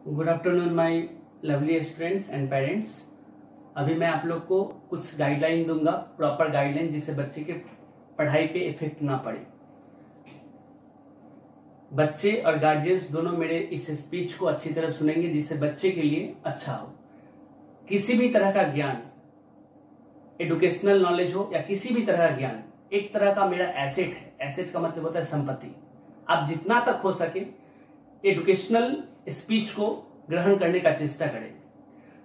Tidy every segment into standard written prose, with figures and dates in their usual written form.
Good afternoon my lovely students and parents. अभी मैं आप लोग को कुछ गाइडलाइन दूंगा, प्रॉपर गाइडलाइन, जिससे बच्चे के पढ़ाई पे इफेक्ट ना पड़े। बच्चे और गार्जियंस दोनों मेरे इस स्पीच को अच्छी तरह सुनेंगे, जिससे बच्चे के लिए अच्छा हो। किसी भी तरह का ज्ञान, एजुकेशनल नॉलेज हो या किसी भी तरह का ज्ञान, एक तरह का मेरा एसेट है। एसेट का मतलब होता है संपत्ति। आप जितना तक हो सके एजुकेशनल स्पीच को ग्रहण करने का चेष्टा करें।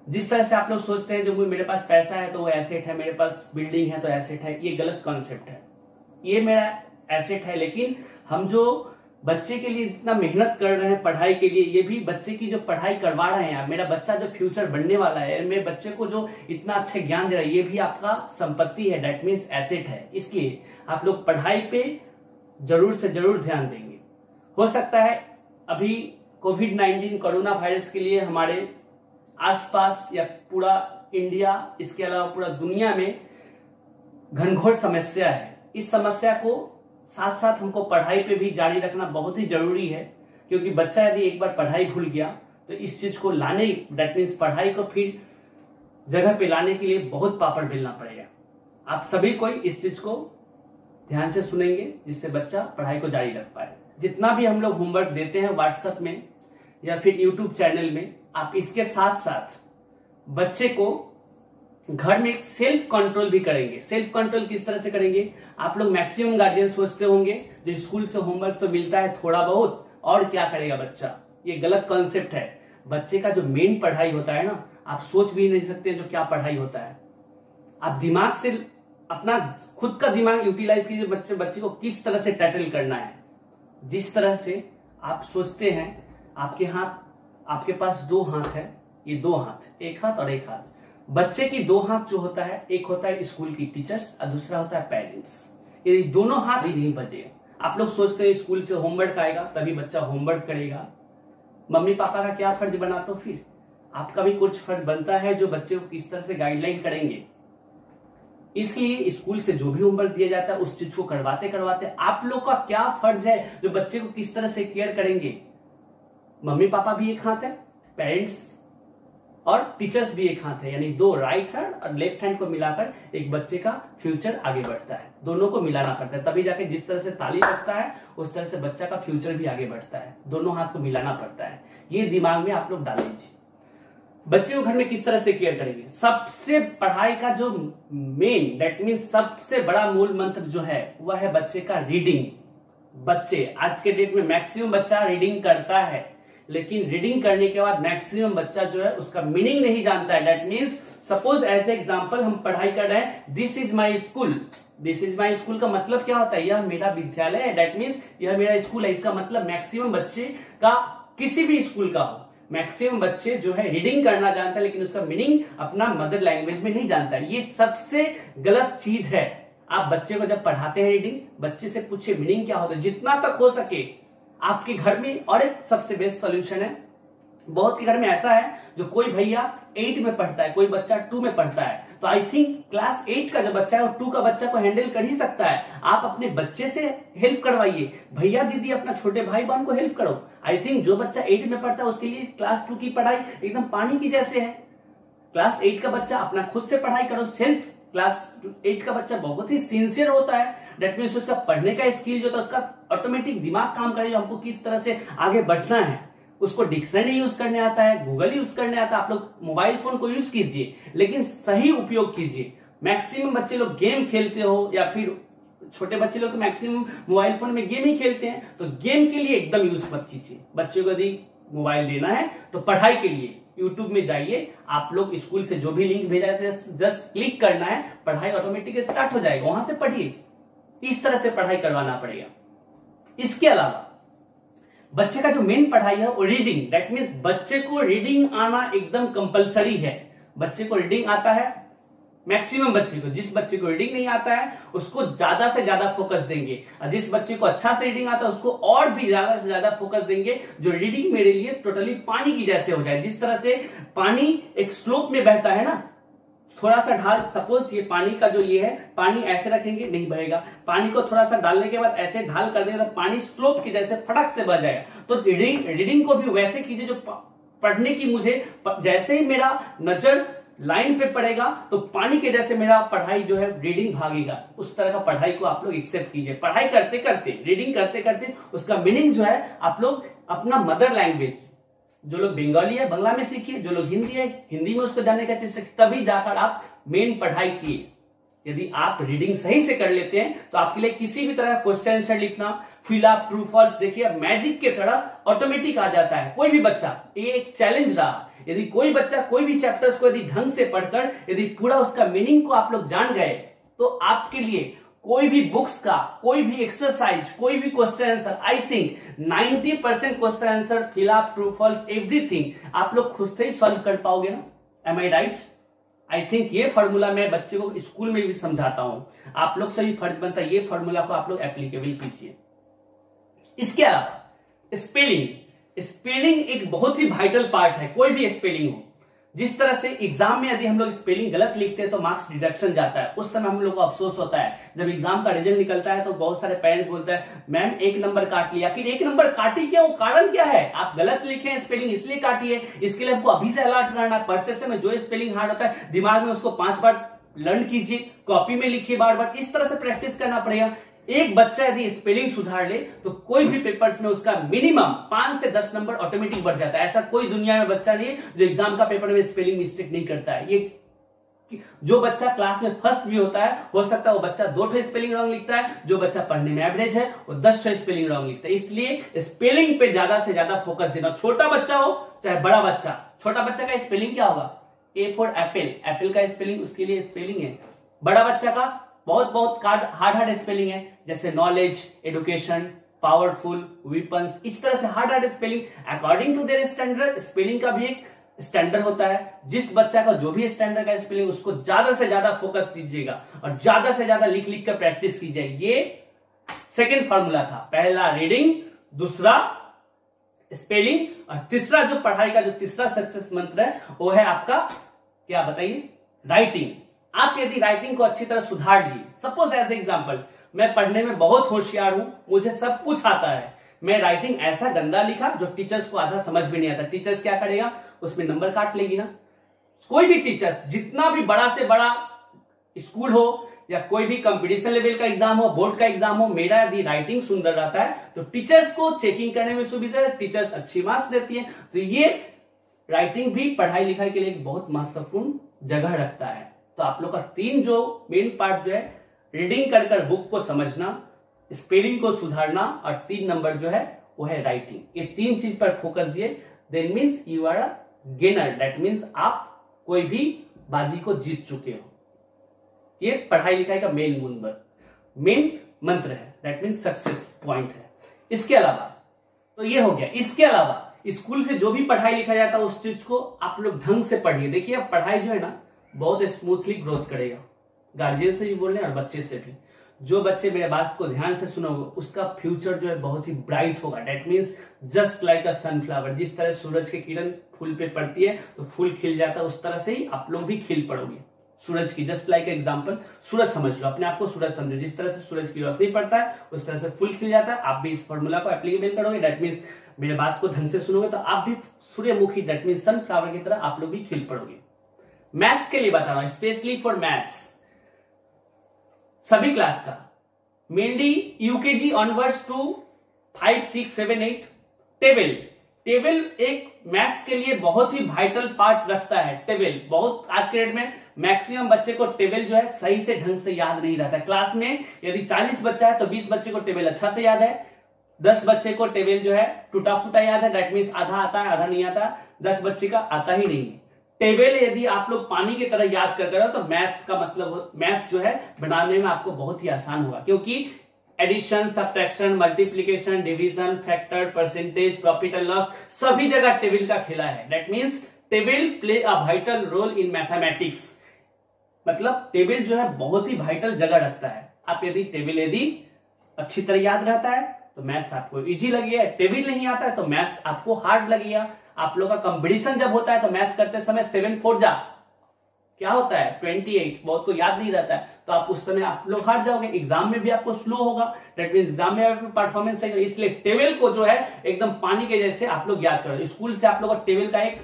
जिस तरह से आप लोग सोचते हैं जो मेरे पास पैसा है तो वो एसेट है, मेरे पास बिल्डिंग है तो एसेट है, ये गलत कॉन्सेप्ट है। ये मेरा एसेट है, लेकिन हम जो बच्चे के लिए जितना मेहनत कर रहे हैं पढ़ाई के लिए, ये भी बच्चे की जो पढ़ाई करवा रहे हैं, मेरा बच्चा जो फ्यूचर बनने वाला है, मेरे बच्चे को जो इतना अच्छा ज्ञान दे रहा है, ये भी आपका संपत्ति है, दैट मीन्स एसेट है। इसलिए आप लोग पढ़ाई पे जरूर से जरूर ध्यान देंगे। हो सकता है अभी कोविड-19 कोरोना वायरस के लिए हमारे आसपास या पूरा इंडिया, इसके अलावा पूरा दुनिया में घनघोर समस्या है। इस समस्या को साथ साथ हमको पढ़ाई पे भी जारी रखना बहुत ही जरूरी है, क्योंकि बच्चा यदि एक बार पढ़ाई भूल गया तो इस चीज को लाने, दैट मीन्स पढ़ाई को फिर जगह पे लाने के लिए बहुत पापड़ बेलना पड़ेगा। आप सभी कोई इस चीज को ध्यान से सुनेंगे, जिससे बच्चा पढ़ाई को जारी रख पाए। जितना भी हम लोग होमवर्क देते हैं व्हाट्सएप में या फिर यूट्यूब चैनल में, आप इसके साथ साथ बच्चे को घर में सेल्फ कंट्रोल भी करेंगे। सेल्फ कंट्रोल किस तरह से करेंगे? आप लोग मैक्सिमम गार्जियन सोचते होंगे जो स्कूल से होमवर्क तो मिलता है थोड़ा बहुत, और क्या करेगा बच्चा। ये गलत कॉन्सेप्ट है। बच्चे का जो मेन पढ़ाई होता है ना, आप सोच भी नहीं सकते जो क्या पढ़ाई होता है। आप दिमाग से अपना खुद का दिमाग यूटिलाइज कीजिए, बच्चे को किस तरह से टैकल करना है। जिस तरह से आप सोचते हैं, आपके पास दो हाथ है, ये दो हाथ, एक हाथ और एक हाथ। बच्चे की दो हाथ जो होता है, एक होता है स्कूल की टीचर्स और दूसरा होता है पेरेंट्स। ये दोनों हाथ ही नहीं बजेगा। आप लोग सोचते हैं स्कूल से होमवर्क आएगा तभी बच्चा होमवर्क करेगा। मम्मी पापा का क्या फर्ज बना, तो फिर आपका भी कुछ फर्ज बनता है जो बच्चे को किस तरह से गाइडलाइन करेंगे। इसलिए स्कूल से जो भी होमवर्क दिया जाता है उस चीज को करवाते करवाते आप लोग का क्या फर्ज है जो बच्चे को किस तरह से केयर करेंगे। मम्मी पापा भी एक हाथ है, पेरेंट्स और टीचर्स भी एक हाथ है, यानी दो राइट हैंड और लेफ्ट हैंड को मिलाकर एक बच्चे का फ्यूचर आगे बढ़ता है। दोनों को मिलाना पड़ता है, तभी जाके जिस तरह से ताली बजता है उस तरह से बच्चा का फ्यूचर भी आगे बढ़ता है। दोनों हाथ को मिलाना पड़ता है। ये दिमाग में आप लोग डाल लीजिए। बच्चे को घर में किस तरह से केयर करेंगे? सबसे पढ़ाई का जो मेन, दैट मीन्स सबसे बड़ा मूल मंत्र जो है वह है बच्चे का रीडिंग। बच्चे आज के डेट में मैक्सिमम बच्चा रीडिंग करता है, लेकिन रीडिंग करने के बाद मैक्सिमम बच्चा जो है उसका मीनिंग नहीं जानता है। That means suppose as example हम पढ़ाई कर रहे हैं, this is my school. This is my school का मतलब क्या होता है? यह मेरा विद्यालय है, दैट मीन्स यह मेरा स्कूल है। इसका मतलब मैक्सिमम बच्चे का, किसी भी स्कूल का हो, मैक्सिमम बच्चे जो है रीडिंग करना जानता है, लेकिन उसका मीनिंग अपना मदर लैंग्वेज में नहीं जानता है। ये सबसे गलत चीज है। आप बच्चे को जब पढ़ाते हैं रीडिंग, बच्चे से पूछिए मीनिंग क्या होता है, जितना तक हो सके आपके घर में। और एक सबसे बेस्ट सॉल्यूशन है, बहुत के घर में ऐसा है जो कोई भैया 8 में पढ़ता है, कोई बच्चा 2 में पढ़ता है, तो आई थिंक क्लास 8 का जो बच्चा है वो 2 का बच्चा को हैंडल कर ही सकता है। आप अपने बच्चे से हेल्प करवाइए, भैया दीदी अपना छोटे भाई बहन को हेल्प करो। आई थिंक जो बच्चा 8 में पढ़ता है उसके लिए क्लास 2 की पढ़ाई एकदम पानी की जैसे है। क्लास 8 का बच्चा अपना खुद से पढ़ाई करो, सेल्फ। क्लास 8 का बच्चा बहुत ही सिंसियर होता है, दैट मीन्स उसका पढ़ने का स्किल जो था उसका ऑटोमेटिक दिमाग काम करेगा, हमको किस तरह से आगे बढ़ना है। उसको डिक्शनरी यूज करने आता है, गूगल यूज करने आता है। आप लोग मोबाइल फोन को यूज कीजिए, लेकिन सही उपयोग कीजिए। मैक्सिमम बच्चे लोग गेम खेलते हो, या फिर छोटे बच्चे लोग तो मैक्सिमम मोबाइल फोन में गेम ही खेलते हैं, तो गेम के लिए एकदम यूज मत कीजिए। बच्चे को यदि मोबाइल देना है तो पढ़ाई के लिए यूट्यूब में जाइए, आप लोग स्कूल से जो भी लिंक भेजा जाता है जस्ट क्लिक करना है, पढ़ाई ऑटोमेटिक स्टार्ट हो जाएगा, वहां से पढ़िए। इस तरह से पढ़ाई करवाना पड़ेगा। इसके अलावा बच्चे का जो मेन पढ़ाई है वो रीडिंग, दैट मीन्स बच्चे को रीडिंग आना एकदम कंपलसरी है। बच्चे को रीडिंग आता है, मैक्सिमम बच्चे को। जिस बच्चे को रीडिंग नहीं आता है उसको ज्यादा से ज्यादा फोकस देंगे, और जिस बच्चे को अच्छा से रीडिंग आता है उसको और भी ज्यादा से ज्यादा फोकस देंगे। जो रीडिंग मेरे लिए टोटली पानी की जैसे हो जाए। जिस तरह से पानी एक स्लोप में बहता है ना, थोड़ा सा ढाल, सपोज ये पानी का जो ये है, पानी ऐसे रखेंगे नहीं बहेगा, पानी को थोड़ा सा डालने के बाद ऐसे ढाल कर देंगे तो पानी स्लोप की जैसे फटक से बह जाएगा। तो रीडिंग को भी वैसे कीजिए जो पढ़ने की मुझे जैसे ही मेरा नजर लाइन पे पड़ेगा तो पानी के जैसे मेरा पढ़ाई जो है रीडिंग भागेगा। उस तरह का पढ़ाई को आप लोग एक्सेप्ट कीजिए। पढ़ाई करते करते, रीडिंग करते करते उसका मीनिंग जो है आप लोग अपना मदर लैंग्वेज, जो लोग बंगाली है बंगला में सीखिए, जो लोग हिंदी है हिंदी में उसको जानने का चेष्टा, तभी जाकर आप मेन पढ़ाई किए। यदि आप रीडिंग सही से कर लेते हैं तो आपके लिए किसी भी तरह का क्वेश्चन आंसर लिखना, फिल अप, ट्रू फॉल्स, देखिए मैजिक के तरह ऑटोमेटिक आ जाता है। कोई भी बच्चा, ये एक चैलेंज रहा, यदि कोई बच्चा कोई भी चैप्टर्स को यदि ढंग से पढ़कर यदि पूरा उसका मीनिंग को आप लोग जान गए तो आपके लिए कोई भी बुक्स का कोई भी एक्सरसाइज, कोई भी question answer, I think 90% question answer, fill up, true false, everything आप लोग खुद से ही सॉल्व कर पाओगे ना। Am I right? I think ये फॉर्मूला मैं बच्चे को स्कूल में भी समझाता हूं, आप लोग से भी फर्ज बनता है ये फॉर्मूला को आप लोग एप्लीकेबल कीजिए। इसके अलावा स्पेलिंग एक बहुत ही वाइटल पार्ट है, कोई भी स्पेलिंग हो। जिस तरह से एग्जाम में यदि हम लोग स्पेलिंग गलत लिखते हैं तो मार्क्स डिडक्शन जाता है, उस समय हम लोग को अफसोस होता है। जब एग्जाम का रिजल्ट निकलता है तो बहुत सारे पेरेंट्स बोलते हैं मैम 1 नंबर काट लिया। फिर 1 नंबर काटी क्यों, कारण क्या है? आप गलत लिखे स्पेलिंग इसलिए काटी है। इसके लिए आपको अभी से अलर्ट रहना, पढ़ते समय जो स्पेलिंग हार्ड होता है दिमाग में उसको 5 बार लर्न कीजिए, कॉपी में लिखिए बार बार, इस तरह से प्रैक्टिस करना पड़ेगा। एक बच्चा यदि स्पेलिंग सुधार ले तो कोई भी पेपर्स में उसका मिनिमम 5 से 10 नंबर ऑटोमेटिक बढ़ जाता है। ऐसा कोई दुनिया में बच्चा नहीं है जो एग्जाम का पेपर में स्पेलिंग मिस्टेक नहीं करता है। ये जो बच्चा क्लास में फर्स्ट भी होता है, हो सकता है वो बच्चा 2 स्पेलिंग रॉन्ग लिखता है, जो बच्चा पढ़ने में एवरेज है वो 10 स्पेलिंग रॉन्ग लिखता है। इसलिए स्पेलिंग पे ज्यादा से ज्यादा फोकस देना। छोटा बच्चा हो चाहे बड़ा बच्चा, छोटा बच्चा का स्पेलिंग क्या होगा? ए फॉर एप्पल, एप्पल का स्पेलिंग उसके लिए स्पेलिंग है। बड़ा बच्चा का बहुत हार्ड स्पेलिंग है, जैसे नॉलेज, एडुकेशन, पावरफुल, वीपन्स, इस तरह से hard spelling. According to their standard spelling का भी एक स्टैंडर्ड होता है। जिस बच्चा का जो भी स्टैंडर्ड का स्पेलिंग, उसको ज्यादा से ज्यादा फोकस दीजिएगा और ज्यादा से ज्यादा लिख लिख कर प्रैक्टिस कीजिए। ये सेकेंड फॉर्मूला था। पहला रीडिंग, दूसरा स्पेलिंग, और तीसरा जो पढ़ाई का जो तीसरा सक्सेस मंत्र है वो है आपका क्या बताइए? राइटिंग। आप यदि राइटिंग को अच्छी तरह सुधार लिए, सपोज एज एग्जांपल मैं पढ़ने में बहुत होशियार हूं, मुझे सब कुछ आता है, मैं राइटिंग ऐसा गंदा लिखा जो टीचर्स को आधा समझ भी नहीं आता, टीचर्स क्या करेगा? उसमें नंबर काट लेगी ना। कोई भी टीचर, जितना भी बड़ा से बड़ा स्कूल हो या कोई भी कंपटीशन लेवल का एग्जाम हो, बोर्ड का एग्जाम हो, मेरा यदि राइटिंग सुंदर रहता है तो टीचर्स को चेकिंग करने में सुविधा है, टीचर्स अच्छी मार्क्स देती है। तो ये राइटिंग भी पढ़ाई लिखाई के लिए एक बहुत महत्वपूर्ण जगह रखता है। तो आप लोग का 3 जो मेन पार्ट जो है, रीडिंग कर कर बुक को समझना, स्पेलिंग को सुधारना और 3 नंबर जो है वो है राइटिंग। ये 3 चीज पर फोकस दिए, then means you are a gainer, that means आप कोई भी बाजी को जीत चुके हो। ये पढ़ाई लिखाई का मेन मंत्र है, दैट मीन्स सक्सेस पॉइंट है। इसके अलावा तो ये हो गया। इसके अलावा स्कूल से जो भी पढ़ाई लिखा जाता है उस चीज को आप लोग ढंग से पढ़िए। देखिए अब पढ़ाई जो है ना बहुत स्मूथली ग्रोथ करेगा, गार्जियन से भी बोल रहे हैं और बच्चे से भी। जो बच्चे मेरे बात को ध्यान से सुनोगे उसका फ्यूचर जो है बहुत ही ब्राइट होगा, that means just like a sunflower. जिस तरह सूरज की किरण फूल पे पड़ती है तो फूल खिल जाता है, उस तरह से ही आप लोग भी खिल पड़ोगे सूरज की। जस्ट लाइक एग्जाम्पल, सूरज समझ लो, अपने आप को सूरज समझो। जिस तरह से सूरज की रोशनी पड़ता है उस तरह से फूल खिल जाता है। आप भी इस फॉर्मूला को एप्लीकेबल करोगे, डेट मीन्स मेरे बात को ढंग से सुनोगे तो आप भी सूर्यमुखी, डेट मीन्स सनफ्लावर की तरह आप लोग भी खिल पड़ोगे। मैथ्स के लिए बता रहा हूं, स्पेशली फॉर मैथ्स सभी क्लास का, mainly UKG onwards to 5, 6, 7, 8। Table एक मैथ्स के लिए बहुत ही वाइटल पार्ट रखता है। टेबल बहुत, आज के डेट में मैक्सिमम बच्चे को टेबल जो है सही से ढंग से याद नहीं रहता है। क्लास में यदि 40 बच्चा है तो 20 बच्चे को टेबल अच्छा से याद है, 10 बच्चे को टेबल जो है टूटा फूटा याद है, दैट मीन्स आधा आता है आधा नहीं आता, 10 बच्चे का आता ही नहीं है। टेबल यदि आप लोग पानी की तरह याद कर रहे हो तो मैथ का मतलब, मैथ जो है बनाने में आपको बहुत ही आसान होगा, क्योंकि addition, subtraction, multiplication, division, factor, percentage, profit and loss सभी जगह टेबल का खेला है। That means table play a vital role in mathematics. मतलब टेबल जो है बहुत ही वाइटल जगह रखता है। आप यदि टेबल यदि अच्छी तरह याद रहता है तो मैथ्स आपको इजी लगेगा, टेबल नहीं आता है तो मैथ्स आपको हार्ड लगेगा। आप लोग का कंपटीशन जब होता है तो मैथ्स करते समय 7 4 जा क्या होता है 28, बहुत को याद नहीं रहता है, तो आप उस समय आप लोग हार जाओगे, एग्जाम में भी आपको स्लो होगा, दैट मींस एग्जाम में आपको परफॉर्मेंस सही होगा। इसलिए टेबल को जो है एकदम पानी के जैसे आप लोग याद करो। स्कूल से आप लोग को टेबल का एक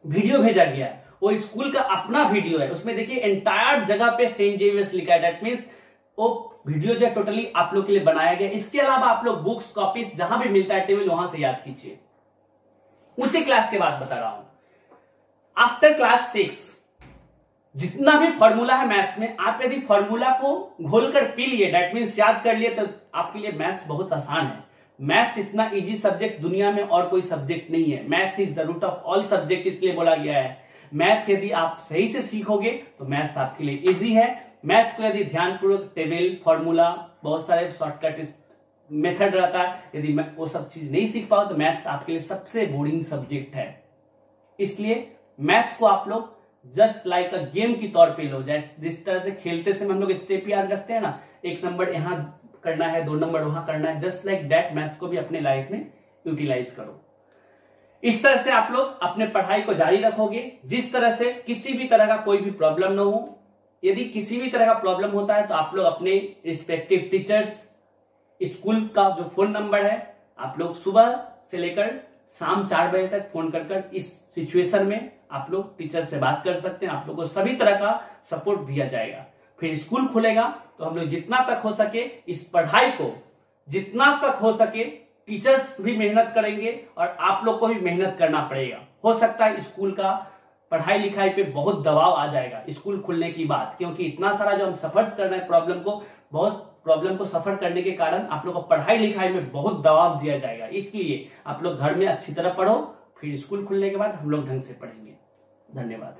वीडियो भेजा गया है, वो स्कूल का अपना वीडियो है, उसमें देखिए एंटायर जगह पे सेंट जेवियर्स लिखा है, दैट मींस वो वीडियो जो है टोटली आप लोग के लिए बनाया गया। इसके अलावा आप लोग बुक्स कॉपीज जहां भी मिलता है टेबल वहां से याद कीजिए। ऊंचे क्लास के बाद बता रहा हूं, आफ्टर क्लास 6 जितना भी फॉर्मूला है मैथ्स में, आप यदि फॉर्मूला को घोलकर पी लिए, दैट मींस याद कर लिए, तो आपके लिए मैथ्स बहुत आसान है। मैथ्स इतना इजी सब्जेक्ट दुनिया में और कोई सब्जेक्ट नहीं है। Maths is the root of all subject, इसलिए बोला गया है। मैथ यदि आप सही से सीखोगे तो मैथ्स आपके लिए इजी है। मैथ्स को यदि ध्यानपूर्वक टेबल, फॉर्मूला, बहुत सारे शॉर्टकट मेथड रहता है, यदि वो सब चीज नहीं सीख पाओ तो मैथ्स आपके लिए सबसे बोरिंग सब्जेक्ट है। इसलिए मैथ्स को आप लोग जस्ट लाइक अ गेम की तौर पे लो। जिस तरह से खेलते समय हम लोग स्टेप याद रखते हैं ना, 1 नंबर यहां करना है, 2 नंबर वहां करना है, जस्ट लाइक दैट मैथ्स को भी अपने लाइफ में यूटिलाइज करो। इस तरह से आप लोग अपने पढ़ाई को जारी रखोगे, जिस तरह से किसी भी तरह का कोई भी प्रॉब्लम ना हो। यदि किसी भी तरह का प्रॉब्लम होता है तो आप लोग अपने रिस्पेक्टिव टीचर्स, स्कूल का जो फोन नंबर है, आप लोग सुबह से लेकर शाम 4 बजे तक फोन कर इस सिचुएशन में आप लोग टीचर से बात कर सकते हैं। आप लोग को सभी तरह का सपोर्ट दिया जाएगा। फिर स्कूल खुलेगा तो हम लोग जितना तक हो सके इस पढ़ाई को, जितना तक हो सके टीचर्स भी मेहनत करेंगे और आप लोग को भी मेहनत करना पड़ेगा। हो सकता है स्कूल का पढ़ाई लिखाई पे बहुत दबाव आ जाएगा स्कूल खुलने की बात, क्योंकि इतना सारा जो हम सफर करना है प्रॉब्लम को सफर करने के कारण आप लोग को पढ़ाई लिखाई में बहुत दबाव दिया जाएगा। इसलिए आप लोग घर में अच्छी तरह पढ़ो, फिर स्कूल खुलने के बाद हम लोग ढंग से पढ़ेंगे। धन्यवाद।